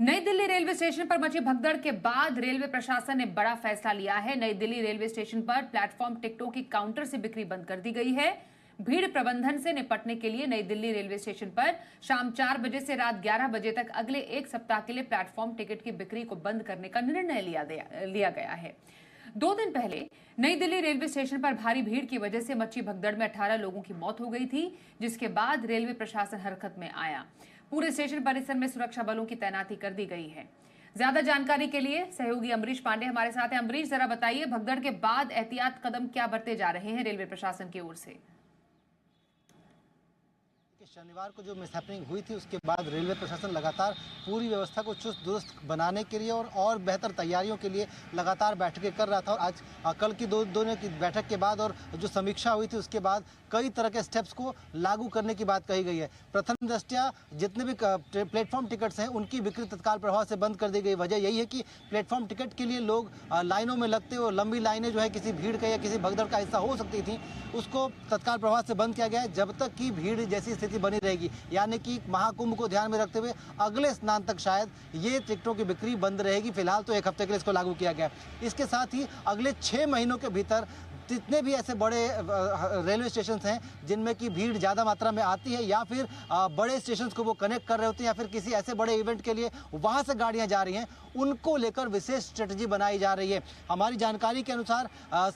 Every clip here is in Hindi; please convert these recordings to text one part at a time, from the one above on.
नई दिल्ली रेलवे स्टेशन पर मची भगदड़ के बाद रेलवे प्रशासन ने बड़ा फैसला लिया है। नई दिल्ली रेलवे स्टेशन पर प्लेटफॉर्म टिकटों की काउंटर से बिक्री बंद कर दी गई है। भीड़ प्रबंधन से निपटने के लिए नई दिल्ली रेलवे स्टेशन पर शाम 4 बजे से रात 11 बजे तक अगले एक सप्ताह के लिए प्लेटफॉर्म टिकट की बिक्री को बंद करने का निर्णय लिया गया है। 2 दिन पहले नई दिल्ली रेलवे स्टेशन पर भारी भीड़ की वजह से मची भगदड़ में 18 लोगों की मौत हो गई थी, जिसके बाद रेलवे प्रशासन हरकत में आया। पूरे स्टेशन परिसर में सुरक्षा बलों की तैनाती कर दी गई है। ज्यादा जानकारी के लिए सहयोगी अमरीश पांडे हमारे साथ हैं। अमरीश, जरा बताइए, भगदड़ के बाद एहतियात कदम क्या बरते जा रहे हैं रेलवे प्रशासन की ओर से? शनिवार को जो मिसहैपनिंग हुई थी उसके बाद रेलवे प्रशासन लगातार पूरी व्यवस्था को चुस्त दुरुस्त बनाने के लिए और बेहतर तैयारियों के लिए लगातार बैठकें कर रहा था। और आज कल की दोनों की बैठक के बाद और जो समीक्षा हुई थी उसके बाद कई तरह के स्टेप्स को लागू करने की बात कही गई है। प्रथम दृष्टया जितने भी प्लेटफॉर्म टिकट्स हैं उनकी बिक्री तत्काल प्रभाव से बंद कर दी गई। वजह यही है कि प्लेटफॉर्म टिकट के लिए लोग लाइनों में लगते और लंबी लाइनें जो है किसी भीड़ का या किसी भगदड़ का हिस्सा हो सकती थी, उसको तत्काल प्रभाव से बंद किया गया है। जब तक कि भीड़ जैसी स्थिति बनी रहेगी, यानी कि महाकुंभ को ध्यान में रखते हुए अगले स्नान तक शायद ये टिकटों की बिक्री बंद रहेगी। फिलहाल तो 1 हफ्ते के लिए इसको लागू किया गया है। इसके साथ ही अगले 6 महीनों के भीतर जितने भी ऐसे बड़े रेलवे स्टेशन हैं जिनमें कि भीड़ ज़्यादा मात्रा में आती है या फिर बड़े स्टेशन को वो कनेक्ट कर रहे होते हैं या फिर किसी ऐसे बड़े इवेंट के लिए वहाँ से गाड़ियाँ जा रही हैं, उनको लेकर विशेष स्ट्रेटजी बनाई जा रही है। हमारी जानकारी के अनुसार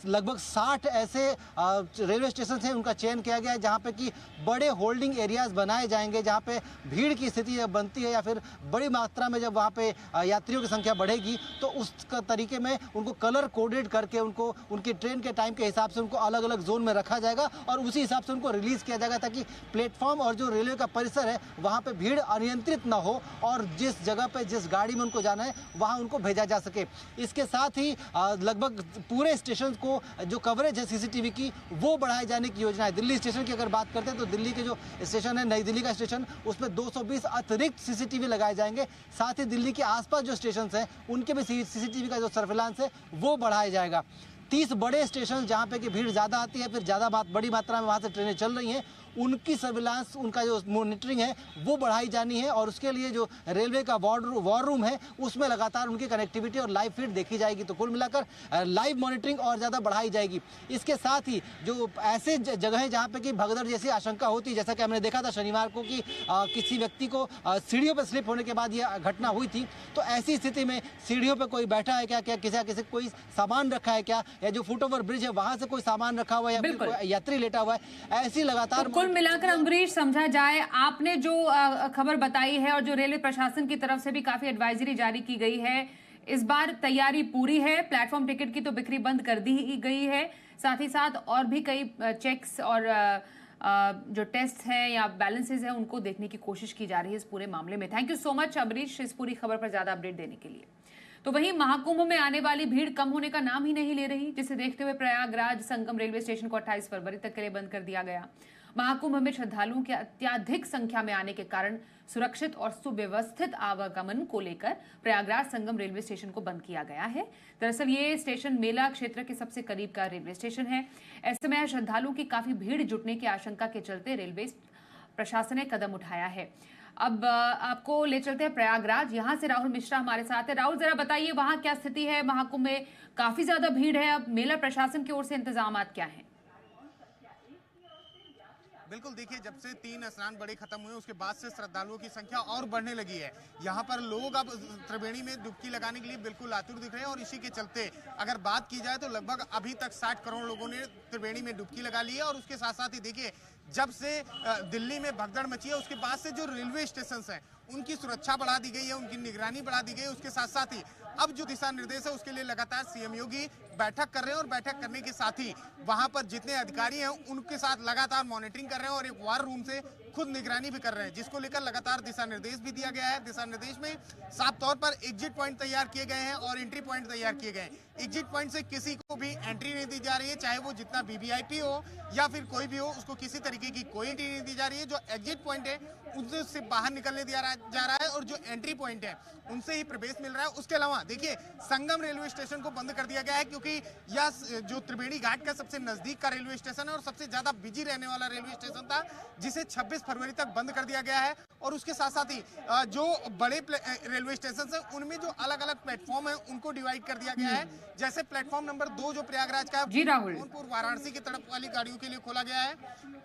लगभग 60 ऐसे रेलवे स्टेशन हैं, उनका चयन किया गया है जहाँ पे कि बड़े होल्डिंग एरियाज बनाए जाएंगे, जहाँ पे भीड़ की स्थिति जब बनती है या फिर बड़ी मात्रा में जब वहाँ पे यात्रियों की संख्या बढ़ेगी तो उस तरीके में उनको कलर कोडेड करके उनको उनकी ट्रेन के टाइम के हिसाब से उनको अलग अलग जोन में रखा जाएगा और उसी हिसाब से उनको रिलीज किया जाएगा ताकि प्लेटफॉर्म और जो रेलवे का परिसर है वहाँ पे भीड़ अनियंत्रित ना हो और जिस जगह पे जिस गाड़ी में उनको जाना है वहाँ उनको भेजा जा सके। इसके साथ ही लगभग पूरे स्टेशन को जो कवरेज है सीसीटीवी की वो बढ़ाए जाने की योजना है। दिल्ली स्टेशन की अगर बात करते हैं तो दिल्ली के जो स्टेशन है, नई दिल्ली का स्टेशन, उसमें 220 अतिरिक्त सीसीटीवी लगाए जाएंगे। साथ ही दिल्ली के आसपास जो स्टेशन हैं उनके भी सीसीटीवी का जो सर्विलांस है वो बढ़ाया जाएगा। 30 बड़े स्टेशन जहाँ पे कि भीड़ ज़्यादा आती है, फिर बड़ी मात्रा में वहाँ से ट्रेनें चल रही हैं, उनकी सर्विलांस, उनका जो मॉनिटरिंग है वो बढ़ाई जानी है और उसके लिए जो रेलवे का वॉर रूम है उसमें लगातार उनकी कनेक्टिविटी और लाइव फीड देखी जाएगी। तो कुल मिलाकर लाइव मॉनिटरिंग और ज़्यादा बढ़ाई जाएगी। इसके साथ ही जो ऐसे जगह है जहाँ पे कि भगदड़ जैसी आशंका होती है, जैसा कि हमने देखा था शनिवार को कि किसी व्यक्ति को सीढ़ियों पर स्लिप होने के बाद यह घटना हुई थी, तो ऐसी स्थिति में सीढ़ियों पर कोई बैठा है क्या, किसी कोई सामान रखा है क्या, या जो फुट ओवर ब्रिज है वहाँ से कोई सामान रखा हुआ है या कोई यात्री लेटा हुआ है, ऐसी लगातार कुल मिलाकर अमरीश, समझा जाए, आपने जो खबर बताई है और जो रेलवे प्रशासन की तरफ से भी काफी एडवाइजरी जारी की गई है, इस बार तैयारी पूरी है। प्लेटफॉर्म टिकट की तो बिक्री बंद कर दी गई है, साथ ही साथ और भी कई चेक्स और जो टेस्ट हैं या बैलेंसेस हैं उनको देखने की कोशिश की जा रही है इस पूरे मामले में। Thank you so much Amrish इस पूरी खबर पर ज्यादा अपडेट देने के लिए। तो वहीं महाकुंभ में आने वाली भीड़ कम होने का नाम ही नहीं ले रही, जिसे देखते हुए प्रयागराज संगम रेलवे स्टेशन को 28 फरवरी तक के लिए बंद कर दिया गया। महाकुंभ में श्रद्धालुओं के अत्यधिक संख्या में आने के कारण सुरक्षित और सुव्यवस्थित आवागमन को लेकर प्रयागराज संगम रेलवे स्टेशन को बंद किया गया है। दरअसल ये स्टेशन मेला क्षेत्र के सबसे करीब का रेलवे स्टेशन है। ऐसे में श्रद्धालुओं की काफी भीड़ जुटने की आशंका के चलते रेलवे प्रशासन ने कदम उठाया है। अब आपको ले चलते हैं प्रयागराज, यहाँ से राहुल मिश्रा हमारे साथ है। राहुल, जरा बताइए वहाँ क्या स्थिति है? महाकुंभ में काफी ज्यादा भीड़ है, अब मेला प्रशासन की ओर से इंतजाम क्या हैं? बिल्कुल, देखिए, जब से 3 स्नान बड़े खत्म हुए उसके बाद से श्रद्धालुओं की संख्या और बढ़ने लगी है। यहाँ पर लोग अब त्रिवेणी में डुबकी लगाने के लिए बिल्कुल आतुर दिख रहे हैं और इसी के चलते अगर बात की जाए तो लगभग अभी तक 60 करोड़ लोगों ने त्रिवेणी में डुबकी लगा ली है। और उसके साथ साथ ही देखिए, जब से दिल्ली में भगदड़ मची है उसके बाद से जो रेलवे स्टेशन हैं उनकी सुरक्षा बढ़ा दी गई है, उनकी निगरानी बढ़ा दी गई है। उसके साथ साथ ही अब जो दिशा निर्देश है उसके लिए लगातार सीएम योगी बैठक कर रहे हैं और बैठक करने के साथ ही वहां पर जितने अधिकारी हैं उनके साथ लगातार मॉनिटरिंग कर रहे हैं और एक वार रूम से खुद निगरानी भी कर रहे हैं, जिसको लेकर लगातार दिशा निर्देश भी दिया गया है। दिशा निर्देश में साफ तौर पर एग्जिट पॉइंट तैयार किए गए हैं और एंट्री पॉइंट तैयार किए गए हैं। एग्जिट पॉइंट से किसी को भी एंट्री नहीं दी जा रही है, चाहे वो जितना वीवीआईपी हो या फिर कोई भी हो, उसको किसी तरीके की कोई एंट्री नहीं दी जा रही है। जो एग्जिट पॉइंट है उससे बाहर निकलने दिया जा रहा है और जो एंट्री पॉइंट है उनसे ही प्रवेश मिल रहा है। उसके अलावा देखिए संगम रेलवे स्टेशन को बंद कर दिया गया है क्योंकि यह जो त्रिवेणी घाट का सबसे नजदीक का रेलवे स्टेशन है और सबसे ज्यादा बिजी रहने वाला रेलवे स्टेशन था, जिसे 26 फरवरी तक बंद कर दिया गया है। और उसके साथ साथ ही जो बड़े रेलवे स्टेशन है उनमें जो अलग अलग प्लेटफॉर्म है उनको डिवाइड कर दिया गया है। जैसे प्लेटफॉर्म नंबर 2 जो प्रयागराज का जी राहुल, कानपुर वाराणसी की तरफ वाली गाड़ियों के लिए खोला गया है।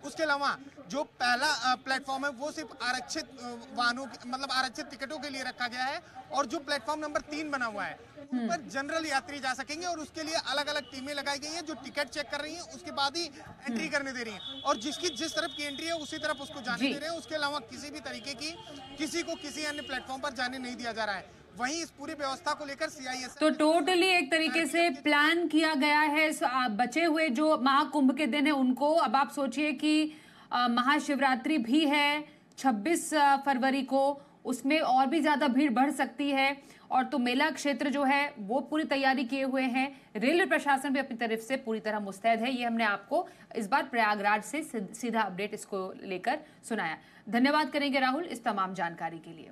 उसके अलावा जो पहला प्लेटफॉर्म है वो सिर्फ आरक्षित वाहनों मतलब आरक्षित टिकटों के लिए रखा गया है और जो प्लेटफॉर्म नंबर 3 बना हुआ है उन पर जनरल यात्री जा सकेंगे और उसके लिए अलग अलग टीमें लगाई गई हैं जो टिकट चेक कर रही हैं, उसके बाद ही एंट्री करने दे रही हैं और जिसकी जिस तरफ की एंट्री है उसी तरफ उसको जाने दे रहे हैं। उसके अलावा किसी भी तरीके की किसी को किसी अन्य प्लेटफॉर्म पर जाने नहीं दिया जा रहा है। वहीं इस पूरी व्यवस्था को लेकर CISF तो टोटली एक तरीके से प्लान किया गया है बचे हुए जो महाकुंभ के दिन है उनको। अब आप सोचिए कि महाशिवरात्रि भी है 26 फरवरी को, उसमें और भी ज्यादा भीड़ बढ़ सकती है और तो मेला क्षेत्र जो है वो पूरी तैयारी किए हुए हैं। रेलवे प्रशासन भी अपनी तरफ से पूरी तरह मुस्तैद है। ये हमने आपको इस बार प्रयागराज से सीधा अपडेट इसको लेकर सुनाया। धन्यवाद करेंगे राहुल इस तमाम जानकारी के लिए।